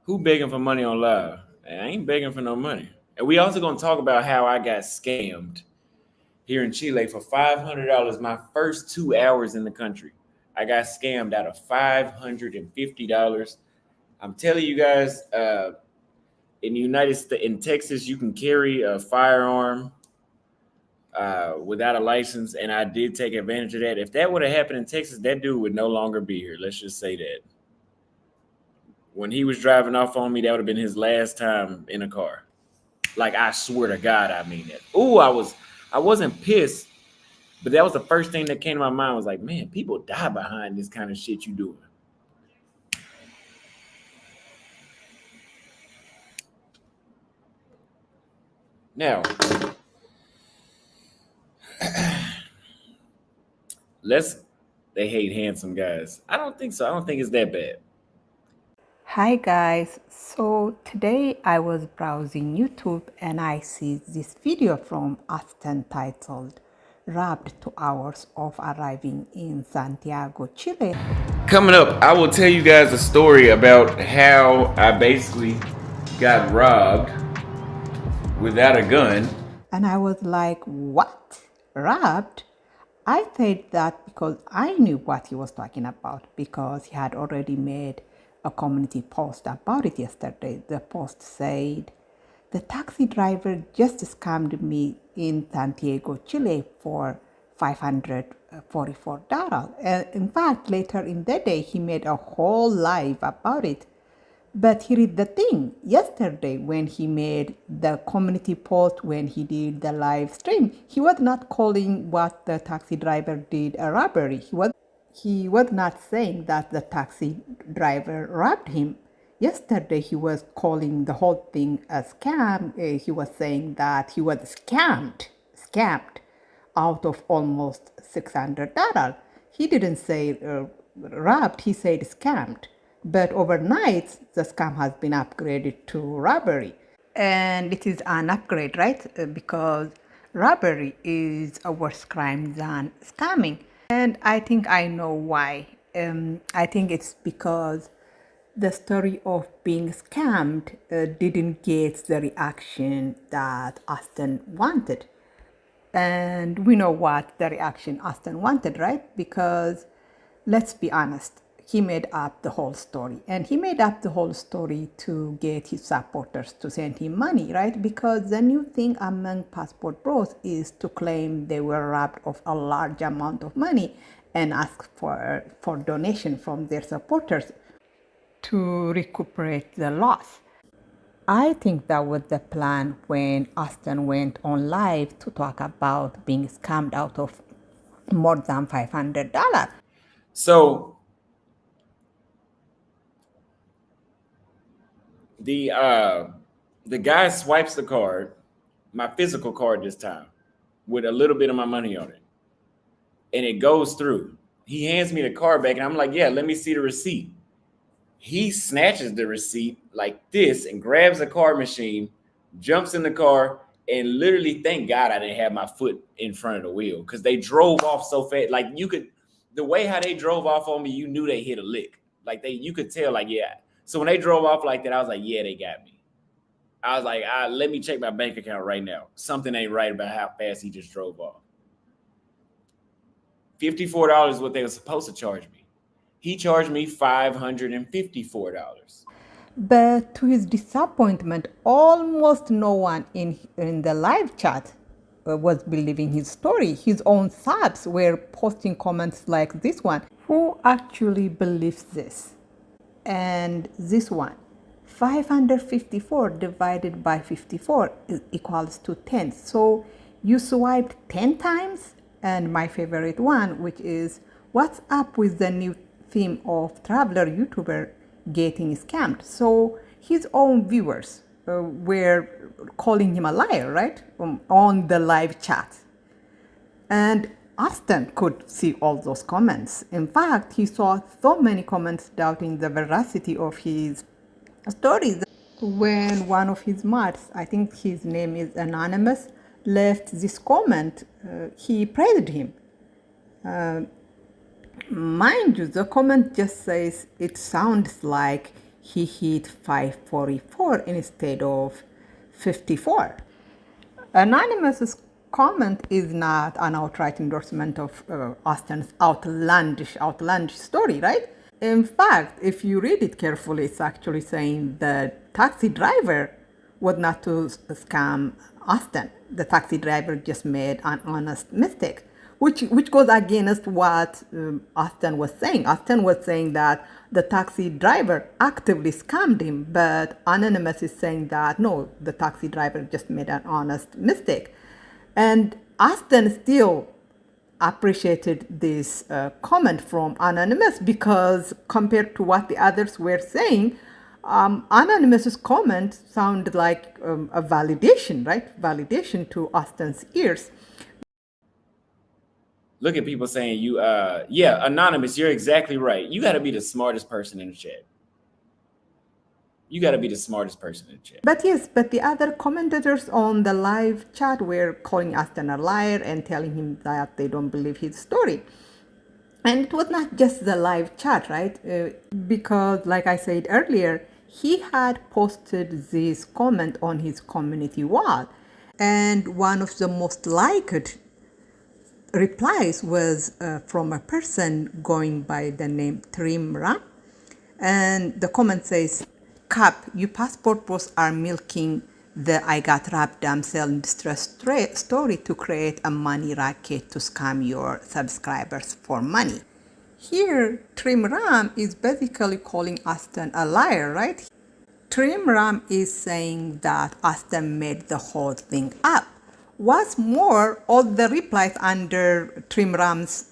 Who begging for money on live? I ain't begging for no money. And we also gonna talk about how I got scammed here in Chile for $500 my first 2 hours in the country. I got scammed out of $550. I'm telling you guys, in the United States, in Texas, you can carry a firearm without a license, and I did take advantage of that. If that would have happened in Texas, that dude would no longer be here. Let's just say that. When he was driving off on me, that would have been his last time in a car. Like I swear to God, I mean that. Ooh, I wasn't pissed, but that was the first thing that came to my mind. Was like, man, people die behind this kind of shit you doing. Now, let's. They hate handsome guys. I don't think so. I don't think it's that bad. Hi guys, so today I was browsing YouTube and I see this video from Austin titled Robbed 2 hours of arriving in Santiago, Chile. Coming up, I will tell you guys a story about how I basically got robbed without a gun. And I was like, what? Robbed? I said that because I knew what he was talking about because he had already made a community post about it yesterday. The post said, the taxi driver just scammed me in Santiago, Chile for $544. In fact, later in the day, he made a whole live about it. But here is the thing. Yesterday, when he made the community post, when he did the live stream, he was not calling what the taxi driver did a robbery. He was not saying that the taxi driver robbed him. Yesterday, he was calling the whole thing a scam. He was saying that he was scammed out of almost $600. He didn't say robbed, he said scammed. But overnight, the scam has been upgraded to robbery. And it is an upgrade, right? Because robbery is a worse crime than scamming. And I think I know why. I think it's because the story of being scammed didn't get the reaction that Austin wanted. And we know what the reaction Austin wanted, right? Because let's be honest, he made up the whole story. And he made up the whole story to get his supporters to send him money, right? Because the new thing among passport bros is to claim they were robbed of a large amount of money and ask for donation from their supporters to recuperate the loss. I think that was the plan when Austin went on live to talk about being scammed out of more than $500. So the uh the guy swipes the card, my physical card this time, with a little bit of my money on it, and it goes through. He hands me the card back, and I'm like, "Yeah, let me see the receipt." He snatches the receipt like this and grabs a card machine, jumps in the car, and literally, thank God I didn't have my foot in front of the wheel because they drove off so fast. Like you could, the way how they drove off on me, you knew they hit a lick. Like you could tell, like yeah. So when they drove off like that, I was like, yeah, they got me. I was like, let me check my bank account right now. Something ain't right about how fast he just drove off. $54 is what they were supposed to charge me. He charged me $554. But to his disappointment, almost no one in the live chat was believing his story. His own subs were posting comments like this one. Who actually believes this? And this one, 554 divided by 54 is equals to 10. So you swiped 10 times. And my favorite one, which is what's up with the new theme of traveler YouTuber getting scammed? So his own viewers were calling him a liar, right? On the live chat. And Austin could see all those comments. In fact, he saw so many comments doubting the veracity of his stories. When one of his mods, I think his name is Anonymous, left this comment, he praised him. Mind you, the comment just says it sounds like he hit 544 instead of 54. Anonymous's comment is not an outright endorsement of Austin's outlandish story, right? In fact, if you read it carefully, it's actually saying the taxi driver was not to scam Austin. The taxi driver just made an honest mistake, which goes against what Austin was saying. Austin was saying that the taxi driver actively scammed him, but Anonymous is saying that no, the taxi driver just made an honest mistake. And Austin still appreciated this comment from Anonymous because compared to what the others were saying, Anonymous's comment sounded like a validation, right? Validation to Austin's ears. Look at people saying yeah, Anonymous, you're exactly right. You got to be the smartest person in the chat. You got to be the smartest person in the chat. But yes, but the other commentators on the live chat were calling Austin a liar and telling him that they don't believe his story. And it was not just the live chat, right? Because, like I said earlier, he had posted this comment on his community wall. And one of the most liked replies was from a person going by the name Trimra. And the comment says, Cap, you passport bros are milking the I got rap damsel in distress story to create a money racket to scam your subscribers for money. Here, Trim Ram is basically calling Austin a liar, right? Trim Ram is saying that Austin made the whole thing up. What's more, all the replies under Trim Ram's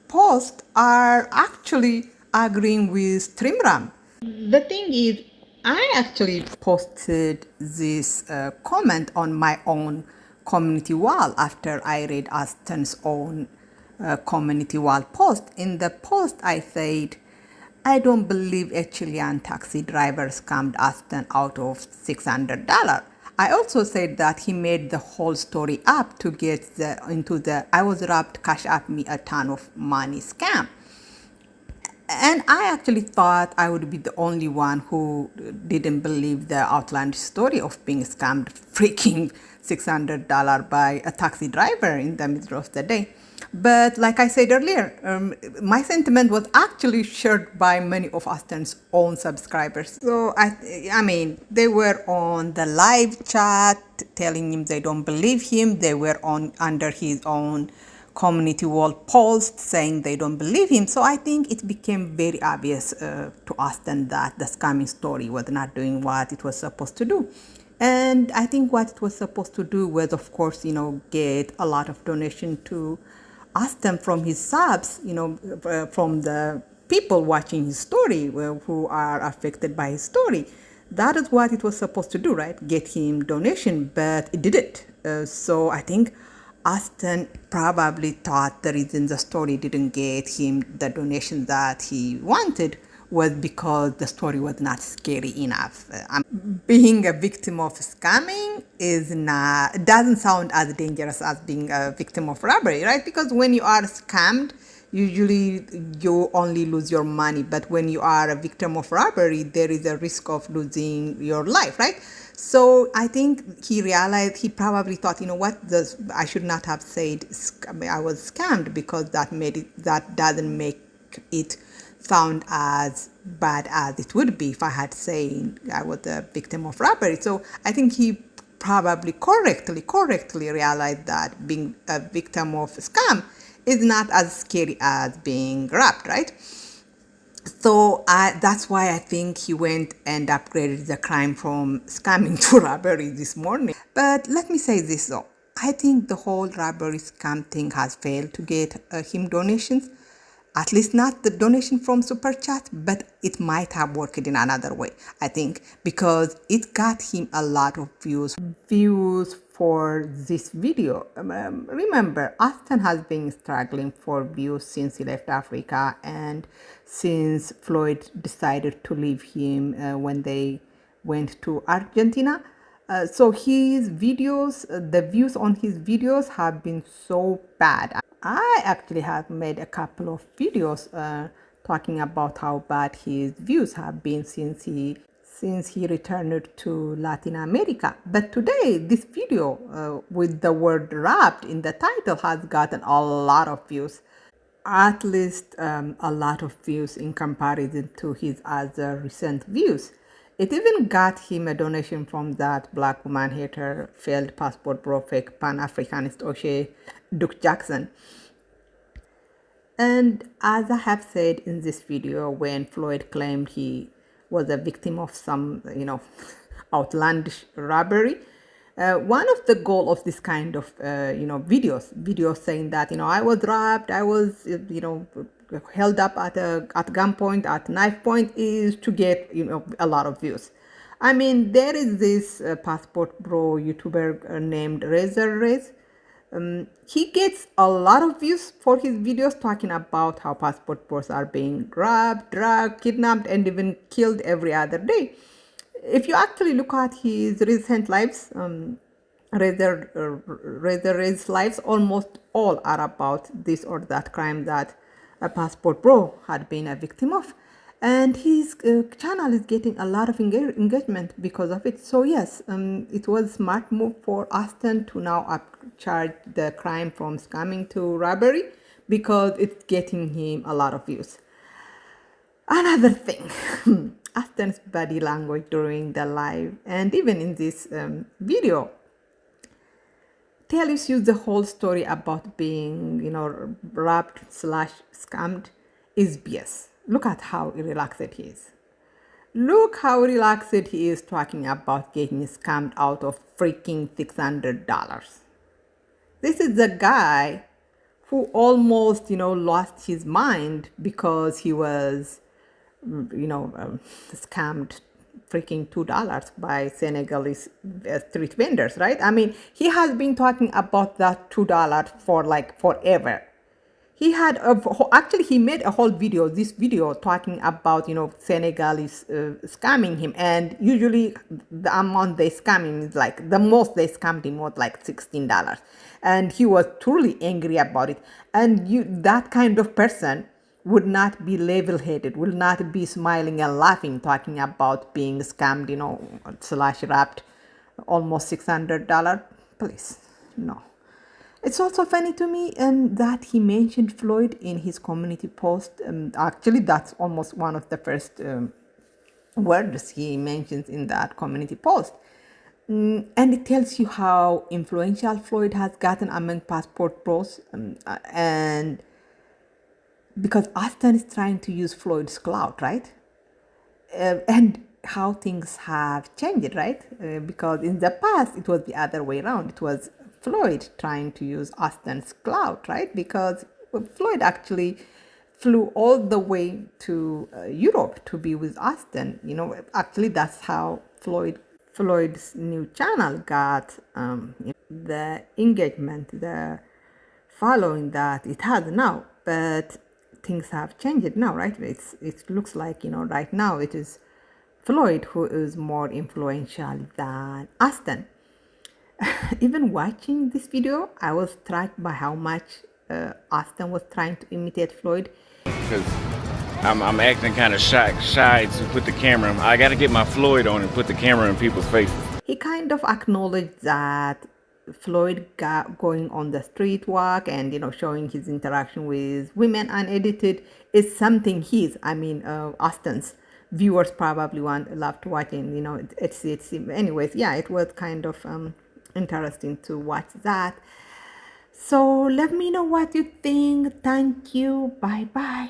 post are actually agreeing with Trim Ram. The thing is, I actually posted this comment on my own community wall after I read Austin's own community wall post. In the post, I said, I don't believe a Chilean taxi driver scammed Austin out of $600. I also said that he made the whole story up to get into the I was robbed, cash up me a ton of money scam. And I actually thought I would be the only one who didn't believe the outlandish story of being scammed freaking $600 by a taxi driver in the middle of the day. But like I said earlier, my sentiment was actually shared by many of Austin's own subscribers. So, I mean, they were on the live chat telling him they don't believe him. They were on under his own community wall post saying they don't believe him. So I think it became very obvious to Austin that the scamming story was not doing what it was supposed to do. And I think what it was supposed to do was, of course, get a lot of donation to Austin from his subs, from the people watching his story who are affected by his story. That is what it was supposed to do, right? Get him donation, but it didn't. So I think Austin probably thought the reason the story didn't get him the donation that he wanted was because the story was not scary enough. Being a victim of scamming doesn't sound as dangerous as being a victim of robbery, right? Because when you are scammed, usually you only lose your money, but when you are a victim of robbery, there is a risk of losing your life, right? So I think he probably thought, I should not have said I was scammed because that doesn't make it sound as bad as it would be if I had said I was a victim of robbery. So I think he probably correctly realized that being a victim of scam is not as scary as being robbed, right? So that's why I think he went and upgraded the crime from scamming to robbery this morning. But let me say this though. I think the whole robbery scam thing has failed to get him donations. At least not the donation from Super Chat, but it might have worked in another way, I think, because it got him a lot of views for this video. Remember, Austin has been struggling for views since he left Africa and since Floyd decided to leave him when they went to Argentina. So his videos, the views on his videos have been so bad. I actually have made a couple of videos talking about how bad his views have been since he returned to Latin America. But today, this video with the word wrapped in the title has gotten a lot of views. At least a lot of views in comparison to his other recent views. It even got him a donation from that black woman hater, failed passport bro, fake Pan-Africanist O'Shea, Duke Jackson. And as I have said in this video, when Floyd claimed he was a victim of some, outlandish robbery, one of the goal of this kind of, videos saying that, I was robbed, I was, held up at gunpoint, at knife point, is to get, a lot of views. I mean, there is this passport bro YouTuber named Razor Rez. He gets a lot of views for his videos talking about how passport bros are being robbed, drugged, kidnapped, and even killed every other day. If you actually look at his recent lives, Razor Ray's lives, almost all are about this or that crime that a passport bro had been a victim of. And his channel is getting a lot of engagement because of it. So yes, it was a smart move for Auston to now upcharge the crime from scamming to robbery because it's getting him a lot of views. Another thing, Auston's body language during the live and even in this video tells you the whole story about being, robbed / scammed is BS. Look at how relaxed he is. Look how relaxed he is talking about getting scammed out of freaking $600. This is the guy who almost, lost his mind because he was, scammed freaking $2 by Senegalese street vendors, right? I mean, he has been talking about that $2 for like forever. He had actually he made a whole video, this video talking about Senegalese scamming him, and usually the amount they scam him is like the most they scammed him was like $16, and he was truly angry about it. And that kind of person would not be level-headed, will not be smiling and laughing talking about being scammed, / wrapped almost $600. Please, no. It's also funny to me that he mentioned Floyd in his community post. Actually, that's almost one of the first words he mentions in that community post. And it tells you how influential Floyd has gotten among passport bros. And because Auston is trying to use Floyd's clout, right? And how things have changed, right? Because in the past, it was the other way around. It was Floyd trying to use Auston's clout, right? Because Floyd actually flew all the way to Europe to be with Auston. Actually, that's how Floyd's new channel got the engagement, the following that it has now. But things have changed now, right? It looks like, right now it is Floyd who is more influential than Auston. Even watching this video, I was struck by how much Auston was trying to imitate Floyd. Because I'm acting kind of shy to put the camera. I got to get my Floyd on and put the camera in people's faces. He kind of acknowledged that Floyd going on the street walk and showing his interaction with women unedited is something Auston's viewers probably love to watch, and it's anyways. Yeah, it was kind of interesting to watch that. So let me know what you think. Thank you. Bye bye.